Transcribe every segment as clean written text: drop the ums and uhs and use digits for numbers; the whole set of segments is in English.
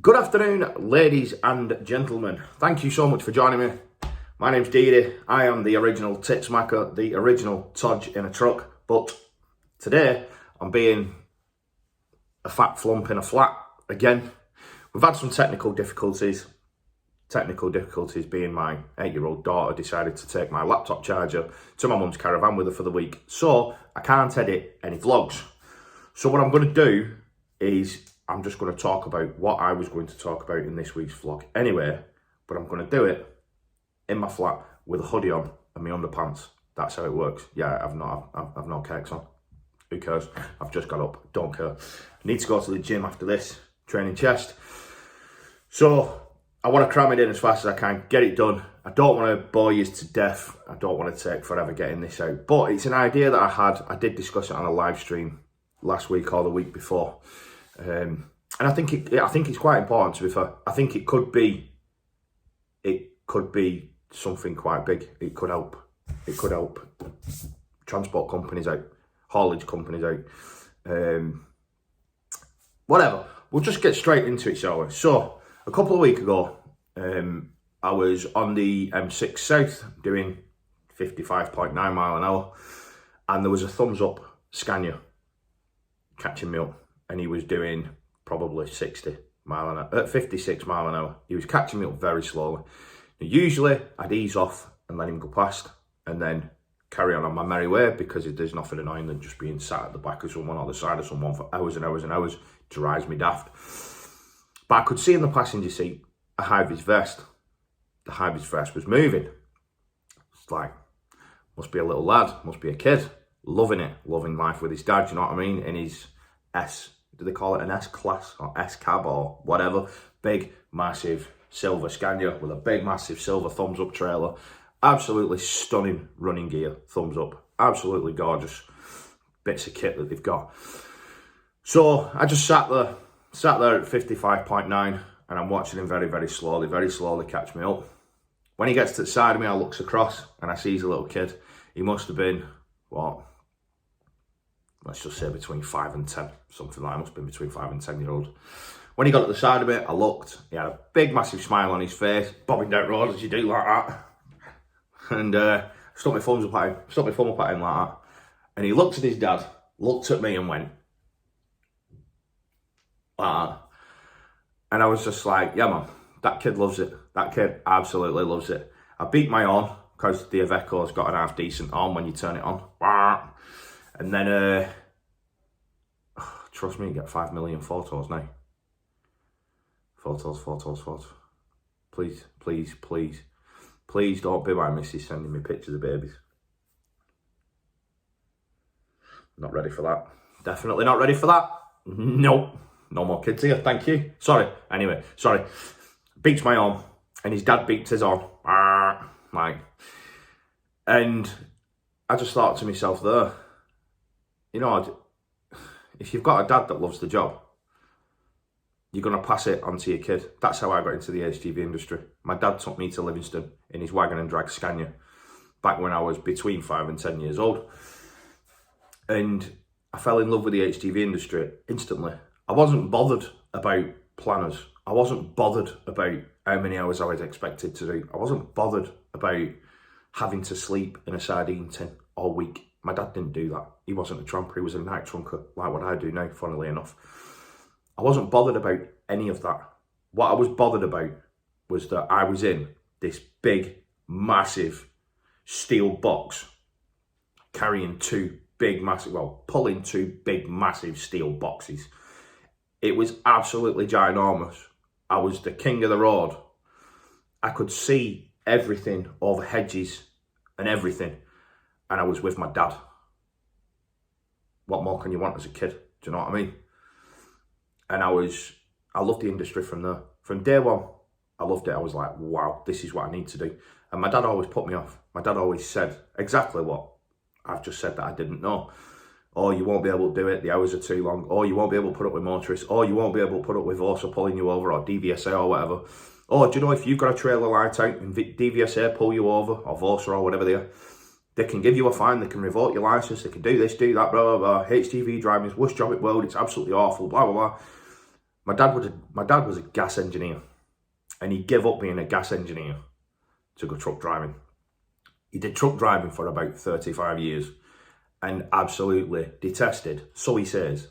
Good afternoon, ladies and gentlemen. Thank you so much for joining me. My name's Deady. I am the original titsmacker, the original Todge in a truck. But today, I'm being a fat flump in a flat again. We've had some technical difficulties. Technical difficulties being my 8-year-old daughter decided to take my laptop charger to my mum's caravan with her for the week. So I can't edit any vlogs. So what I'm going to do is I'm just going to talk about what I was going to talk about in this week's vlog anyway, but I'm going to do it in my flat with a hoodie on and my underpants. That's how it works. Yeah, I've no cakes on. Who cares? I've just got up. Don't care. I need to go to the gym after this, training chest. So I want to cram it in as fast as I can, get it done. I don't want to bore you to death. I don't want to take forever getting this out, but it's an idea that I had. I did discuss it on a live stream last week or the week before. And I think it's quite important, to be fair. I think it could be something quite big. It could help transport companies out, haulage companies out. Whatever. We'll just get straight into it, shall we? So a couple of weeks ago, I was on the M6 South doing 55.9 mile an hour, and there was a thumbs up Scania catching me up. And he was doing probably 56 mile an hour. He was catching me up very slowly. Now, usually I'd ease off and let him go past and then carry on my merry way, because there's nothing annoying than just being sat at the back of someone or the side of someone for hours and hours and hours. It drives me daft. But I could see in the passenger seat a high-vis vest. The high-vis vest was moving. It's like, must be a little lad, must be a kid, loving it, loving life with his dad, you know what I mean? In his do they call it an S-Class or S-Cab or whatever? Big, massive silver Scania with a big, massive silver thumbs-up trailer. Absolutely stunning running gear, thumbs up. Absolutely gorgeous bits of kit that they've got. So I just sat there at 55.9, and I'm watching him very slowly catch me up. When he gets to the side of me, I looks across and I sees a little kid. He must have been, what? Let's just say between 5 and 10, something like that. Must have been between 5 and 10-year-old. When he got at the side of it, I looked. He had a big, massive smile on his face, bobbing down the road as you do like that. And stuck my thumb up at him like that. And he looked at his dad, looked at me and went, like that. And I was just like, yeah, man, that kid loves it. That kid absolutely loves it. I beat my horn, because the Iveco's got an half decent horn when you turn it on. And then, trust me, you get 5 million photos now. Photos. Please don't be my missus sending me pictures of babies. Not ready for that. Definitely not ready for that. Nope. No more kids here, thank you. Sorry. Beats my arm, and his dad beats his arm. And I just thought to myself there, you know, if you've got a dad that loves the job, you're going to pass it on to your kid. That's how I got into the HGV industry. My dad took me to Livingston in his wagon and drag Scania back when I was between 5 and 10 years old. And I fell in love with the HGV industry instantly. I wasn't bothered about planners. I wasn't bothered about how many hours I was expected to do. I wasn't bothered about having to sleep in a sardine tin all week. My dad didn't do that. He wasn't a tramper, he was a night trunker, like what I do now, funnily enough. I wasn't bothered about any of that. What I was bothered about was that I was in this big, massive steel box, pulling two big, massive steel boxes. It was absolutely ginormous. I was the king of the road. I could see everything over hedges and everything. And I was with my dad. What more can you want as a kid? Do you know what I mean? And I loved the industry from there. From day one, I loved it. I was like, wow, this is what I need to do. And my dad always put me off. My dad always said exactly what I've just said that I didn't know. Oh, you won't be able to do it. The hours are too long. Oh, you won't be able to put up with motorists. Oh, you won't be able to put up with Orsa pulling you over, or DVSA or whatever. Oh, do you know if you've got a trailer light out and DVSA pull you over, or Orsa or whatever they can give you a fine, they can revoke your licence, they can do this, do that, blah, blah, blah. HGV driving is the worst job in the world, it's absolutely awful, blah, blah, blah. My dad was a gas engineer, and he gave up being a gas engineer to go truck driving. He did truck driving for about 35 years and absolutely detested, so he says,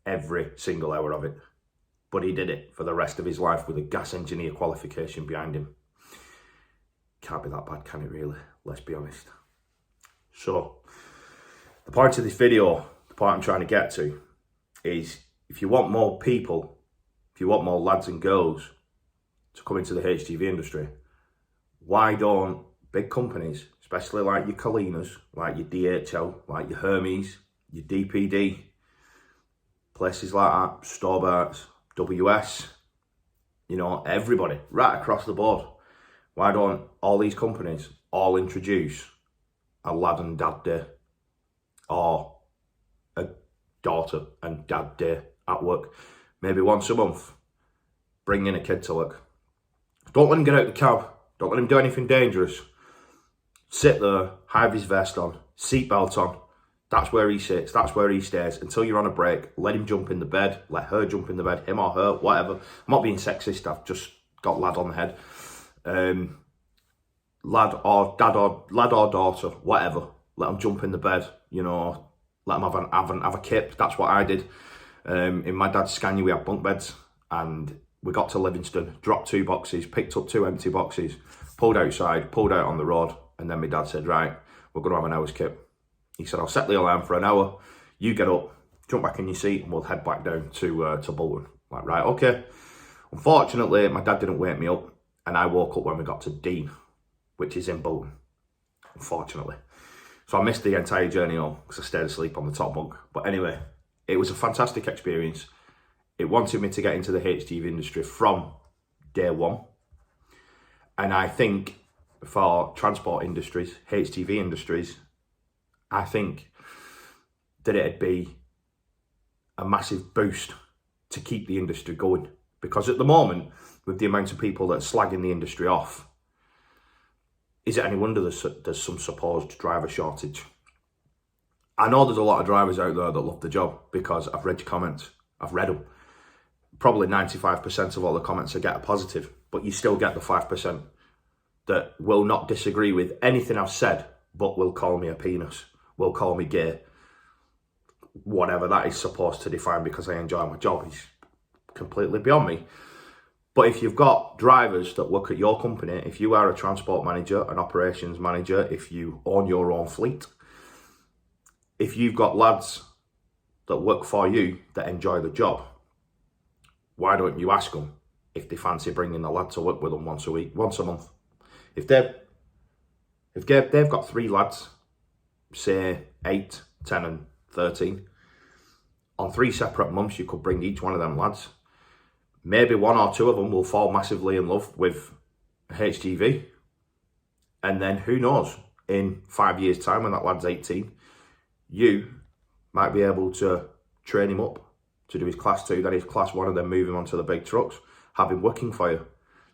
every single hour of it. But he did it for the rest of his life with a gas engineer qualification behind him. Can't be that bad, can it really? Let's be honest. So, the point of this video, the point I'm trying to get to, is if you want more people, if you want more lads and girls to come into the HGV industry, why don't big companies, especially like your Colinas, like your DHL, like your Hermes, your DPD, places like that, Stobarts, WS, you know, everybody, right across the board. Why don't all these companies all introduce a lad and dad day or a daughter and dad day at work? Maybe once a month, bring in a kid to work. Don't let him get out the cab. Don't let him do anything dangerous. Sit there, have his vest on, seatbelt on. That's where he sits, that's where he stays until you're on a break. Let him jump in the bed, let her jump in the bed, him or her, whatever. I'm not being sexist, I've just got lad on the head. Lad or daughter, whatever. Let them jump in the bed, you know, let them have a kip. That's what I did. In my dad's Scania, we had bunk beds, and we got to Livingston, dropped 2 boxes, picked up 2 empty boxes, pulled outside, pulled out on the road, and then my dad said, right, we're going to have an hour's kip. He said, I'll set the alarm for an hour, you get up, jump back in your seat, and we'll head back down to Bolton. Like, right, okay. Unfortunately, my dad didn't wake me up, and I woke up when we got to Dean, which is in Bolton, unfortunately. So I missed the entire journey home because I stayed asleep on the top bunk. But anyway, it was a fantastic experience. It wanted me to get into the HGV industry from day one. And I think for transport industries, HGV industries, I think that it'd be a massive boost to keep the industry going. Because at the moment, with the amount of people that are slagging the industry off, is it any wonder there's some supposed driver shortage? I know there's a lot of drivers out there that love the job because I've read your comments. I've read them. Probably 95% of all the comments I get are positive, but you still get the 5% that will not disagree with anything I've said, but will call me a penis, will call me gay. Whatever that is supposed to define because I enjoy my job is completely beyond me. But if you've got drivers that work at your company, if you are a transport manager, an operations manager, if you own your own fleet, if you've got lads that work for you that enjoy the job, why don't you ask them if they fancy bringing the lad to work with them once a week, once a month? If they've got 3 lads, say 8, 10 and 13, on 3 separate months you could bring each one of them lads. Maybe 1 or 2 of them will fall massively in love with HGV. And then who knows, in 5 years' time when that lad's 18, you might be able to train him up to do his class 2, then his class 1, and then move him onto the big trucks, have him working for you.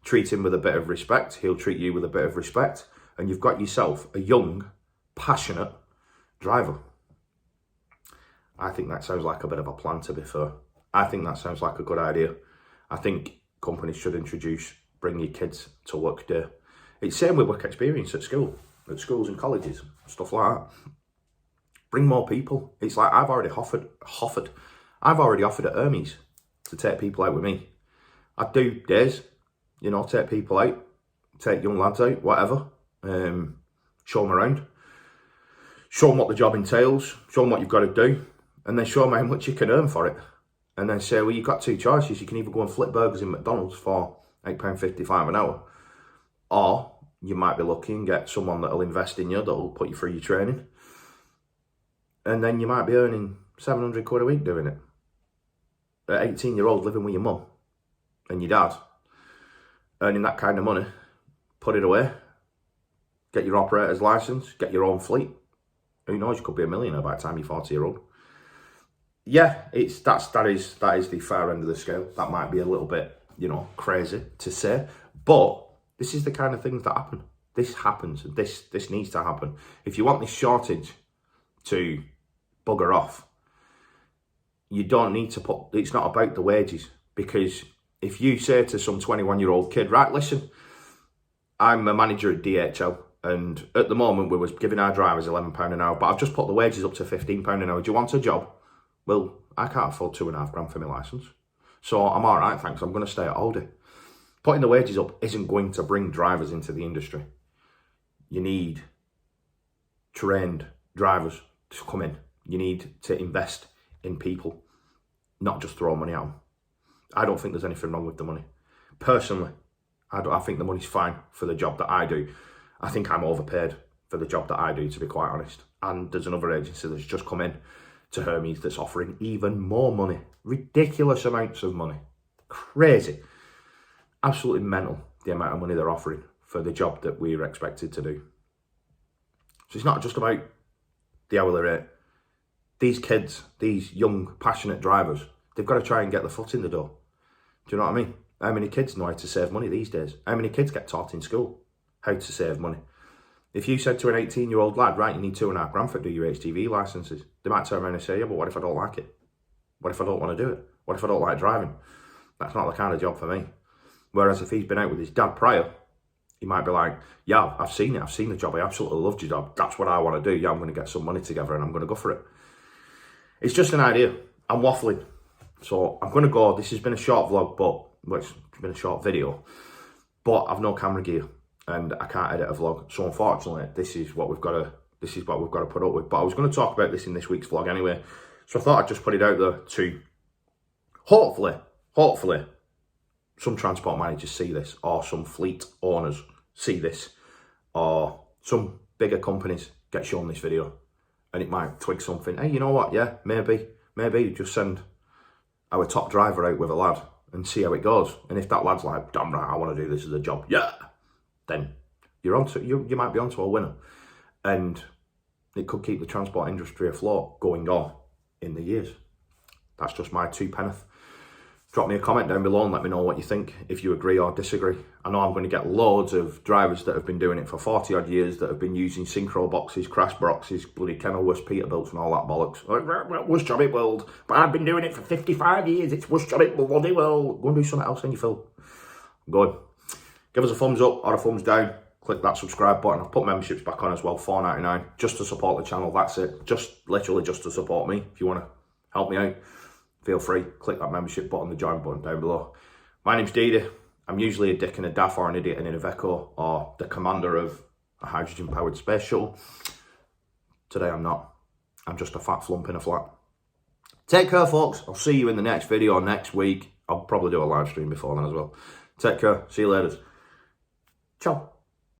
Treat him with a bit of respect, he'll treat you with a bit of respect, and you've got yourself a young, passionate driver. I think that sounds like a bit of a plan, to be fair. I think that sounds like a good idea. I think companies should introduce bring your kids to work day. It's the same with work experience at schools and colleges, stuff like that. Bring more people. It's like I've already offered at Hermes to take people out with me. I do days, you know, take people out, take young lads out, whatever, show them around, show them what the job entails, show them what you've got to do, and then show them how much you can earn for it. And then say, well, you've got 2 choices. You can either go and flip burgers in McDonald's for £8.55 an hour, or you might be lucky and get someone that'll invest in you, that'll put you through your training. And then you might be earning 700 quid a week doing it. At 18-year-old living with your mum and your dad, earning that kind of money, put it away, get your operator's license, get your own fleet. Who knows, you could be a millionaire by the time you're 40-year-old. Yeah, that is the far end of the scale. That might be a little bit, you know, crazy to say, but this is the kind of things that happen. This happens. This needs to happen. If you want this shortage to bugger off, you don't need to put. It's not about the wages. Because if you say to some 21-year-old kid, right, listen, I'm a manager at DHL, and at the moment we was giving our drivers £11 an hour, but I've just put the wages up to £15 an hour. Do you want a job? Well, I can't afford £2.5 for my licence. So I'm all right, thanks. I'm going to stay at Aldi. Putting the wages up isn't going to bring drivers into the industry. You need trained drivers to come in. You need to invest in people, not just throw money at them. I don't think there's anything wrong with the money. Personally, I think the money's fine for the job that I do. I think I'm overpaid for the job that I do, to be quite honest. And there's another agency that's just come in to Hermes that's offering even more money. Ridiculous amounts of money. Crazy. Absolutely mental, the amount of money they're offering for the job that we're expected to do. So it's not just about the hourly rate. These kids, these young, passionate drivers, they've got to try and get the foot in the door. Do you know what I mean? How many kids know how to save money these days? How many kids get taught in school how to save money? If you said to an 18-year-old lad, right, you need £2.5 for do your HGV licences, they might turn around and say, yeah, but what if I don't like it? What if I don't want to do it? What if I don't like driving? That's not the kind of job for me. Whereas if he's been out with his dad prior, he might be like, yeah, I've seen it. I've seen the job. I absolutely loved your job. That's what I want to do. Yeah, I'm going to get some money together and I'm going to go for it. It's just an idea. I'm waffling. So I'm going to go. This has been a short vlog, but it's been a short video. But I've no camera gear and I can't edit a vlog. So unfortunately, this is what we've got to put up with. But I was going to talk about this in this week's vlog anyway. So I thought I'd just put it out there to hopefully, some transport managers see this, or some fleet owners see this, or some bigger companies get shown this video and it might twig something. Hey, you know what? Yeah, maybe just send our top driver out with a lad and see how it goes. And if that lad's like, damn right, I want to do this as a job, yeah, then you might be onto a winner. And it could keep the transport industry afloat going on in the years. That's just my 2 penneth. Drop me a comment down below and let me know what you think, if you agree or disagree. I know I'm going to get loads of drivers that have been doing it for 40 odd years, that have been using synchro boxes, crash boxes, bloody Kenilworth Peterbilts and all that bollocks. Like, worst job in the world, but I've been doing it for 55 years, it's worst job in the bloody world. Go and do something else in your film. Good. Give us a thumbs up or a thumbs down. Click that subscribe button. I've put memberships back on as well, $4.99, just to support the channel, that's it. Literally just to support me. If you want to help me out, feel free, click that membership button, the join button down below. My name's Deady. I'm usually a dick and a daft or an idiot and an Iveco or the commander of a hydrogen-powered space shuttle. Today I'm not. I'm just a fat flump in a flat. Take care, folks. I'll see you in the next video next week. I'll probably do a live stream before then as well. Take care. See you later. Ciao.